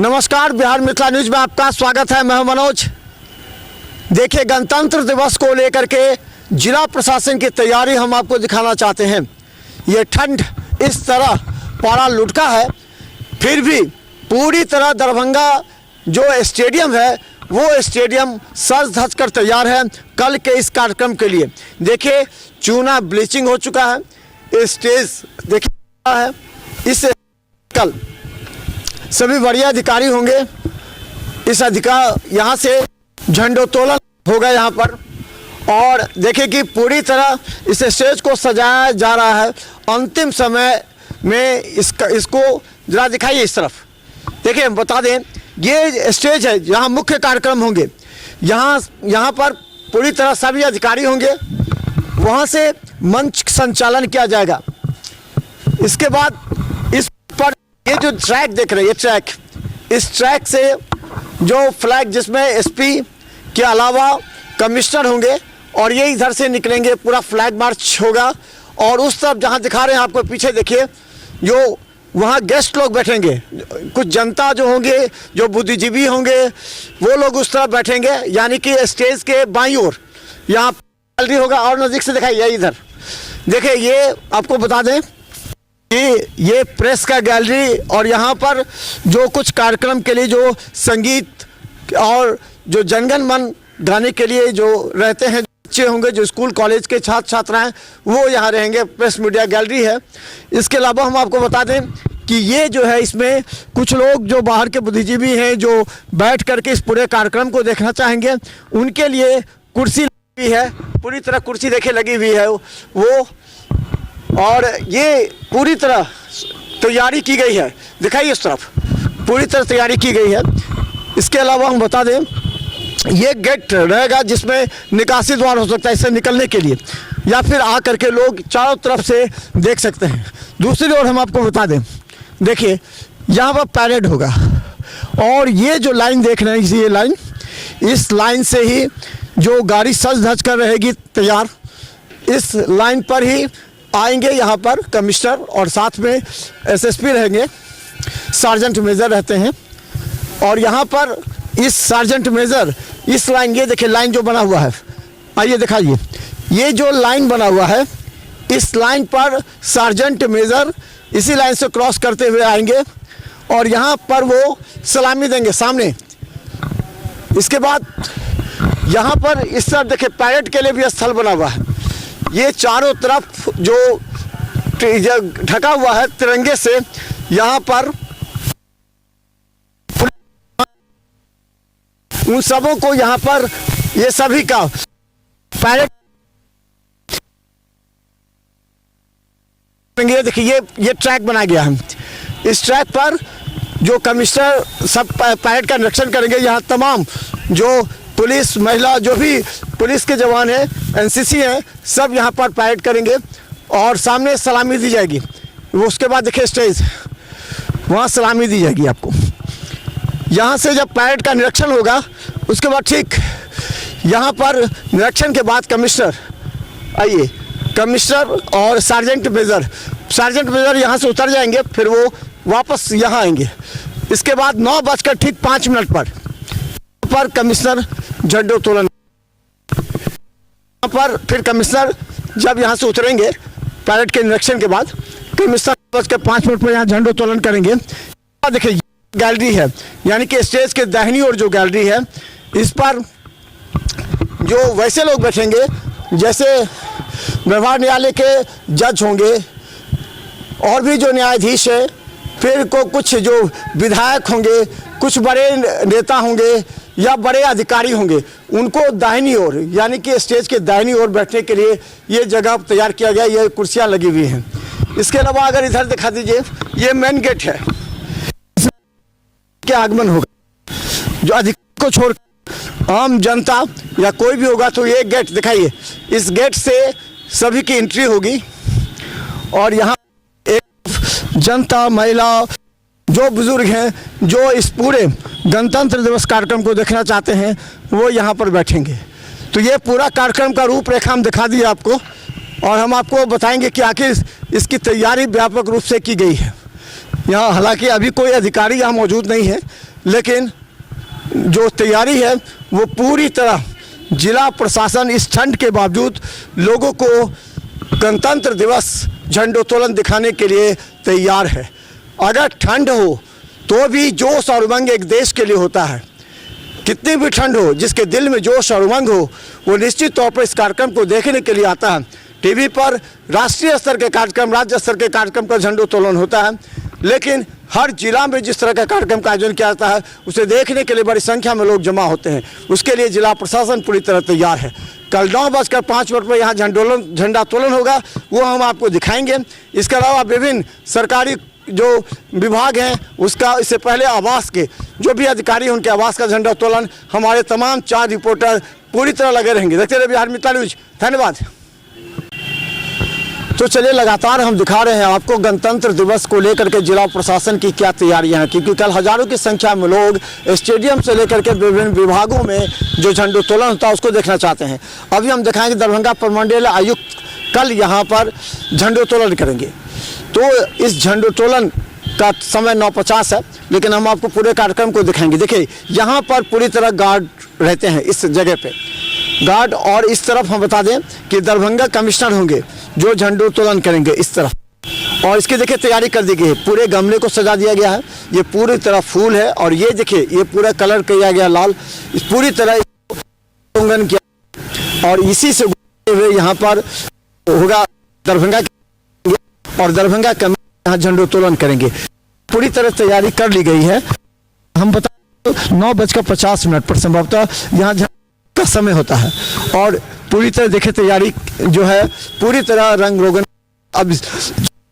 नमस्कार, बिहार मिथिला न्यूज में आपका स्वागत है। मैं हूं मनोज। देखिए, गणतंत्र दिवस को लेकर के जिला प्रशासन की तैयारी हम आपको दिखाना चाहते हैं। ये ठंड इस तरह पारा लुढ़का है, फिर भी पूरी तरह दरभंगा जो स्टेडियम है वो स्टेडियम सज धज कर तैयार है कल के इस कार्यक्रम के लिए। देखिए, चूना ब्लीचिंग हो चुका है, स्टेज देखिए है। इस कल सभी वरीय अधिकारी होंगे। इस अधिकार यहाँ से झंडोत्तोलन होगा यहाँ पर, और देखिए कि पूरी तरह इस स्टेज को सजाया जा रहा है। अंतिम समय में इसको जरा दिखाइए इस तरफ। देखिए, बता दें, ये स्टेज है जहाँ मुख्य कार्यक्रम होंगे। यहाँ पर पूरी तरह सभी अधिकारी होंगे। वहाँ से मंच संचालन किया जाएगा। इसके बाद इस पर ये जो ट्रैक देख रहे हैं, ये ट्रैक, इस ट्रैक से जो फ्लैग जिसमें एसपी के अलावा कमिश्नर होंगे और ये इधर से निकलेंगे, पूरा फ्लैग मार्च होगा। और उस तरफ जहाँ दिखा रहे हैं आपको पीछे, देखिए जो वहाँ गेस्ट लोग बैठेंगे, कुछ जनता जो होंगे, जो बुद्धिजीवी होंगे, वो लोग उस तरफ बैठेंगे। यानी कि स्टेज के बाईं ओर यहाँ गैलरी होगा। और नज़दीक से दिखाइए, इधर देखिए, ये आपको बता दें ये प्रेस का गैलरी, और यहाँ पर जो कुछ कार्यक्रम के लिए जो संगीत और जो जनगण मन गाने के लिए जो रहते हैं बच्चे होंगे, जो स्कूल कॉलेज के छात्र छात्राएं, वो यहाँ रहेंगे। प्रेस मीडिया गैलरी है। इसके अलावा हम आपको बता दें कि ये जो है, इसमें कुछ लोग जो बाहर के बुद्धिजीवी हैं जो बैठ करके इस पूरे कार्यक्रम को देखना चाहेंगे, उनके लिए कुर्सी लगी हुई है। पूरी तरह कुर्सी देखिए लगी हुई है वो, और ये पूरी तरह तैयारी की गई है। दिखाइए उस तरफ, पूरी तरह तैयारी की गई है। इसके अलावा हम बता दें, ये गेट रहेगा जिसमें निकासी द्वार हो सकता है इससे निकलने के लिए, या फिर आ करके लोग चारों तरफ से देख सकते हैं। दूसरी ओर हम आपको बता दें, देखिए यहाँ पर पैरेड होगा, और ये जो लाइन देख रहे हैं, ये लाइन, इस लाइन से ही जो गाड़ी सज धज कर रहेगी तैयार, इस लाइन पर ही आएंगे यहाँ पर कमिश्नर, और साथ में एसएसपी रहेंगे, सार्जेंट मेजर रहते हैं। और यहाँ पर इस सार्जेंट मेजर, इस लाइन, ये देखिए लाइन जो बना हुआ है, आइए दिखाइए, ये जो लाइन बना हुआ है, इस लाइन पर सार्जेंट मेजर इसी लाइन से क्रॉस करते हुए आएंगे और यहाँ पर वो सलामी देंगे सामने। इसके बाद यहाँ पर इस तरफ देखिए पैरेड के लिए भी स्थल बना हुआ है। ये चारों तरफ जो ढका हुआ है तिरंगे से, यहाँ पर उन सबों को यहाँ पर ये सभी का पैरेड, देखिए ये ट्रैक बना गया है। इस ट्रैक पर जो कमिश्नर सब पैरेड का निरीक्षण करेंगे। यहाँ तमाम जो पुलिस, महिला, जो भी पुलिस के जवान हैं, एनसीसी हैं, सब यहाँ पर पैरेड करेंगे और सामने सलामी दी जाएगी। वो उसके बाद देखिए स्टेज, वहाँ सलामी दी जाएगी आपको। यहाँ से जब पैरेड का निरीक्षण होगा, उसके बाद ठीक यहाँ पर निरीक्षण के बाद कमिश्नर, आइए, कमिश्नर और सार्जेंट मेजर यहाँ से उतर जाएंगे, फिर वो वापस यहाँ आएंगे। इसके बाद 9:05 पर कमिश्नर झंडोत्तोलन पर, फिर कमिश्नर जब यहाँ से उतरेंगे पैरेड के निरीक्षण के बाद, कमिश्नर 9:05 पर यहाँ झंडोत्तोलन करेंगे। देखिए गैलरी है, यानी कि स्टेज के दाहिनी ओर जो गैलरी है, इस पर जो वैसे लोग बैठेंगे जैसे व्यवहार न्यायालय के जज होंगे, और भी जो न्यायाधीश है, फिर को कुछ जो विधायक होंगे, कुछ बड़े नेता होंगे या बड़े अधिकारी होंगे, उनको दाहिनी ओर, यानी कि स्टेज के दाहिनी ओर बैठने के लिए ये जगह तैयार किया गया। ये कुर्सियां लगी हुई हैं। इसके अलावा अगर इधर दिखा दीजिए, ये मेन गेट है, क्या आगमन होगा, जो अधिकारी को छोड़ आम जनता या कोई भी होगा, तो ये गेट दिखाइए, इस गेट से सभी की एंट्री होगी। और यहाँ एक जनता, महिला, जो बुजुर्ग हैं, जो इस पूरे गणतंत्र दिवस कार्यक्रम को देखना चाहते हैं, वो यहाँ पर बैठेंगे। तो ये पूरा कार्यक्रम का रूपरेखा हम दिखा दिए आपको, और हम आपको बताएंगे कि आखिर इसकी तैयारी व्यापक रूप से की गई है। यहाँ हालांकि अभी कोई अधिकारी यहाँ मौजूद नहीं है, लेकिन जो तैयारी है वो पूरी तरह जिला प्रशासन इस ठंड के बावजूद लोगों को गणतंत्र दिवस झंडोत्तोलन दिखाने के लिए तैयार है। अगर ठंड हो तो भी जोश और उमंग एक देश के लिए होता है। कितनी भी ठंड हो, जिसके दिल में जोश और उमंग हो वो निश्चित तौर पर इस कार्यक्रम को देखने के लिए आता है। टीवी पर राष्ट्रीय स्तर के कार्यक्रम, राज्य स्तर के कार्यक्रम का झंडोत्तोलन होता है, लेकिन हर जिला में जिस तरह का कार्यक्रम का आयोजन किया जाता है उसे देखने के लिए बड़ी संख्या में लोग जमा होते हैं। उसके लिए जिला प्रशासन पूरी तरह तैयार है। कल 9:05 पर यहाँ झंडोत्तोलन होगा, वो हम आपको दिखाएंगे। इसके अलावा विभिन्न सरकारी जो विभाग हैं उसका, इससे पहले आवास के जो भी अधिकारी हैं उनके आवास का झंडोत्तोलन, हमारे तमाम 4 रिपोर्टर पूरी तरह लगे रहेंगे। देखते रहिए बिहार मित्र न्यूज। धन्यवाद। तो चलिए, लगातार हम दिखा रहे हैं आपको गणतंत्र दिवस को लेकर के जिला प्रशासन की क्या तैयारियां हैं, क्योंकि कल हजारों की संख्या में लोग स्टेडियम से लेकर के विभिन्न विभागों में जो झंडोत्तोलन होता है उसको देखना चाहते हैं। अभी हम दिखाएंगे दरभंगा प्रमंडल आयुक्त कल यहाँ पर झंडोत्तोलन करेंगे। तो इस झंडोत्तोलन का समय 9:50 है, लेकिन हम आपको पूरे कार्यक्रम को दिखाएंगे। देखिए, यहाँ पर पूरी तरह गार्ड रहते हैं इस जगह पे, गार्ड। और इस तरफ हम बता दें कि दरभंगा कमिश्नर होंगे जो झंडोत्तोलन करेंगे इस तरफ। और इसकी देखिए तैयारी कर दी गई है, पूरे गमले को सजा दिया गया है, ये पूरी तरह फूल है। और ये देखिए, ये पूरा कलर किया गया लाल, इस पूरी तरह रंगन किया। और इसी से हुए यहाँ पर होगा दरभंगा, और दरभंगा कमिश्नर यहाँ झंडोत्तोलन करेंगे। पूरी तरह तैयारी कर ली गई है। हम बता 9:50 पर संभवतः यहाँ का समय होता है। और पूरी तरह देखे तैयारी जो है, पूरी तरह रंग रोगन अब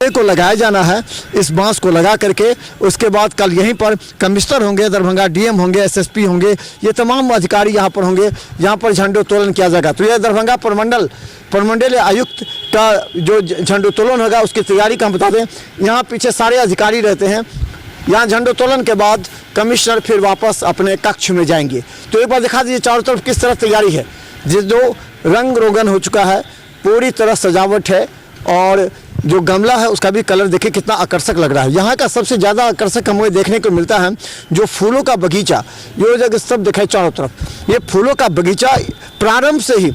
को लगाया जाना है, इस बांस को लगा करके। उसके बाद कल यहीं पर कमिश्नर होंगे, दरभंगा डीएम होंगे, एसएसपी होंगे, ये तमाम अधिकारी यहाँ पर होंगे, यहाँ पर झंडोत्तोलन किया जाएगा। तो यह दरभंगा प्रमंडल आयुक्त का जो झंडोत्तोलन होगा उसकी तैयारी का हम बता दें। यहाँ पीछे सारे अधिकारी रहते हैं। यहाँ झंडोत्तोलन के बाद कमिश्नर फिर वापस अपने कक्ष में जाएंगे। तो एक बार दिखा दीजिए चारों तरफ किस तरह तैयारी है। जो रंग रोगन हो चुका है, पूरी तरह सजावट है, और जो गमला है उसका भी कलर देखिए कितना आकर्षक लग रहा है। यहाँ का सबसे ज़्यादा आकर्षक हमें देखने को मिलता है जो फूलों का बगीचा, जो जगह सब दिखाए चारों तरफ, ये फूलों का बगीचा प्रारंभ से ही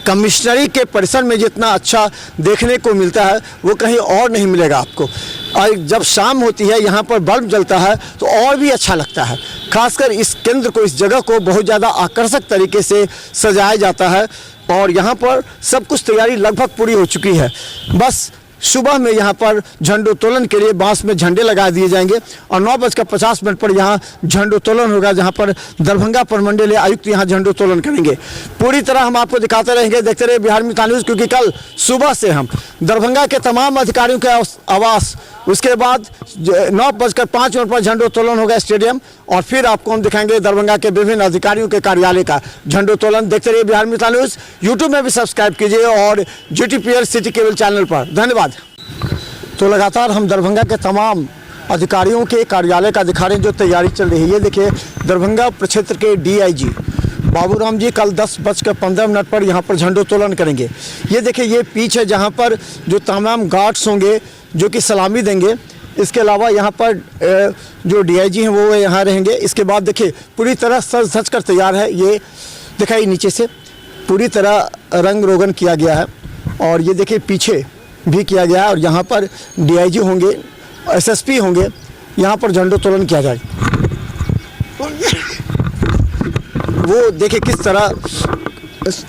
कमिश्नरी के परिसर में जितना अच्छा देखने को मिलता है वो कहीं और नहीं मिलेगा आपको। और जब शाम होती है यहाँ पर बल्ब जलता है तो और भी अच्छा लगता है। खासकर इस केंद्र को, इस जगह को बहुत ज़्यादा आकर्षक तरीके से सजाया जाता है। और यहाँ पर सब कुछ तैयारी लगभग पूरी हो चुकी है। बस सुबह में यहाँ पर झंडोत्तोलन के लिए बांस में झंडे लगा दिए जाएंगे और 9:50 पर यहाँ झंडोत्तोलन होगा, जहाँ पर दरभंगा प्रमंडल आयुक्त यहाँ झंडोत्तोलन करेंगे। पूरी तरह हम आपको दिखाते रहेंगे, देखते रहिए बिहार मित्र न्यूज़, क्योंकि कल सुबह से हम दरभंगा के तमाम अधिकारियों के आवास, उसके बाद 9:05 पर झंडोत्तोलन होगा स्टेडियम, और फिर आपको हम दिखाएंगे दरभंगा के विभिन्न अधिकारियों के कार्यालय का झंडोत्तोलन। देखते रहिए बिहार मित्र न्यूज़। यूट्यूब में भी सब्सक्राइब कीजिए और GTPL सिटी केबल चैनल पर। धन्यवाद। तो लगातार हम दरभंगा के तमाम अधिकारियों के कार्यालय का दिखा रहे हैं जो तैयारी चल रही है। ये देखिए दरभंगा प्रक्षेत्र के DIG बाबूराम जी कल 10:15 पर यहाँ पर झंडोत्तोलन करेंगे। ये देखिए, ये पीछ है जहाँ पर जो तमाम गार्ड्स होंगे जो कि सलामी देंगे। इसके अलावा यहाँ पर जो DIG हैं वो यहाँ रहेंगे। इसके बाद देखिए पूरी तरह सज धज कर तैयार है। ये दिखाई नीचे से पूरी तरह रंग रोगन किया गया है, और ये देखिए पीछे भी किया गया है। और यहाँ पर DIG होंगे, SSP होंगे, यहाँ पर झंडोत्तोलन किया जाएगा। वो देखिए किस तरह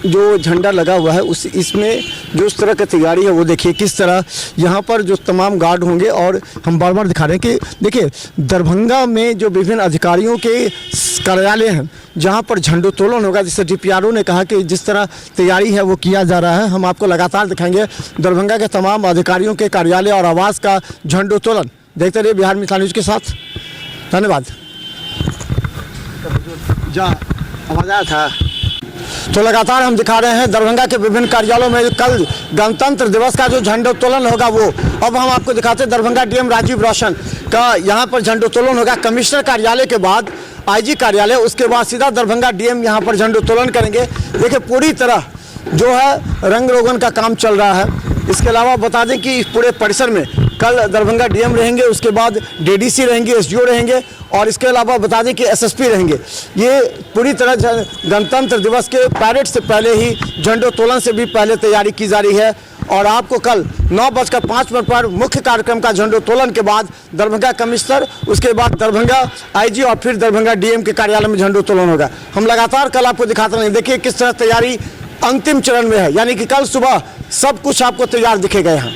जो झंडा लगा हुआ है उस इसमें जो इस तरह की तैयारी है वो देखिए किस तरह यहाँ पर जो तमाम गार्ड होंगे। और हम बार बार दिखा रहे हैं कि देखिए दरभंगा में जो विभिन्न अधिकारियों के कार्यालय हैं जहाँ पर झंडोत्तोलन होगा, जिससे DPRO ने कहा कि जिस तरह तैयारी है वो किया जा रहा है। हम आपको लगातार दिखाएंगे दरभंगा के तमाम अधिकारियों के कार्यालय और आवास का झंडोत्तोलन। देखते रहिए बिहार मित्र न्यूज़ के साथ। धन्यवाद। आवाज आया था। तो लगातार हम दिखा रहे हैं दरभंगा के विभिन्न कार्यालयों में कल गणतंत्र दिवस का जो झंडोत्तोलन होगा वो। अब हम आपको दिखाते हैं दरभंगा डीएम राजीव रोशन का यहाँ पर झंडोत्तोलन होगा। कमिश्नर कार्यालय के बाद IG कार्यालय, उसके बाद सीधा दरभंगा डीएम यहाँ पर झंडोत्तोलन करेंगे। देखिए पूरी तरह जो है रंग रोगन का काम चल रहा है। इसके अलावा बता दें कि पूरे परिसर में कल दरभंगा डीएम रहेंगे, उसके बाद डीडीसी रहेंगे, एसडीओ रहेंगे और इसके अलावा बता दें कि एसएसपी रहेंगे। ये पूरी तरह गणतंत्र दिवस के पैरेड से पहले ही झंडोत्तोलन से भी पहले तैयारी की जा रही है और आपको कल 9:05 पर मुख्य कार्यक्रम का झंडोत्तोलन के बाद दरभंगा कमिश्नर, उसके बाद दरभंगा आईजी और फिर दरभंगा डीएम के कार्यालय में झंडोत्तोलन होगा। हम लगातार कल आपको दिखाते रहेंगे। देखिए किस तरह तैयारी अंतिम चरण में है, यानी कि कल सुबह सब कुछ आपको तैयार दिखेगा यहाँ।